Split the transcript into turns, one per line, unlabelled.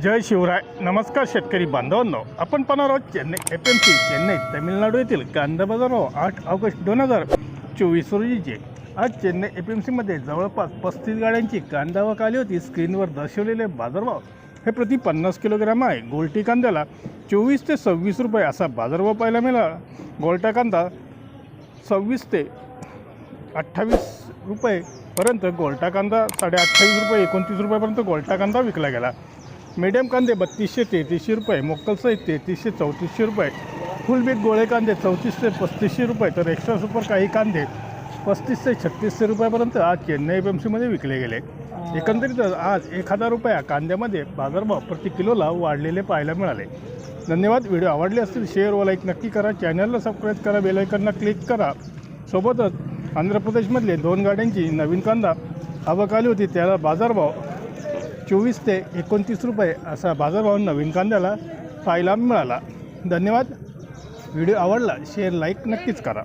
जय शिवराय. नमस्कार शेतकरी बांधवांनो, आपण पाहणार आहोत चेन्नई FMC चेन्नई तामिळनाडू येथील कांदा बाजार 8 ऑगस्ट 2024 रोजीचे. आज चेन्नई FMCमध्ये जवळपास 35 गाड्यांची कांदा आवक आली होती. स्क्रीनवर दर्शवलेले बाजारभाव हे प्रति 50 किलोग्राम आहे. गोल्टी कांद्याला 24 ते 26 रुपये असा बाजारभाव पाहायला मिळाला. गोल्टा कांदा 26 ते 28 रुपयेपर्यंत गोल्टा कांदा 28.5 रुपये 29 रुपयापर्यंत गोल्टा कांदा विकला गेला. मीडियम कांदे 3200 ते 3300 रुपये, मोक्कलसहित 3300 3400 रुपये, फुल बीट गोळे कांदे 3400 ते 3500 रुपये, तर एक्स्ट्रा सुपर काही कांदे 3500 ते 3600 रुपयापर्यंत आज चेन्नई FMCमध्ये विकले गेले. एकंदरीत आज 1000 रुपया कांद्यामध्ये बाजारभाव प्रति किलोला वाढलेले पाहायला मिळाले. धन्यवाद. व्हिडिओ आवडले असतील शेअर व लाईक नक्की करा. चॅनलला सबस्क्राईब करा. बेल आयकॉनला क्लिक करा. सोबतच आंध्र प्रदेशमधले 2 गाड्यांची नवीन कांदा आवक आली होती. त्याला बाजारभाव 24 ते 29 रुपये असा बाजारभाव नवीन कांद्याला पाहायला मिळाला. धन्यवाद. व्हिडिओ आवडला शेअर लाईक नक्कीच करा.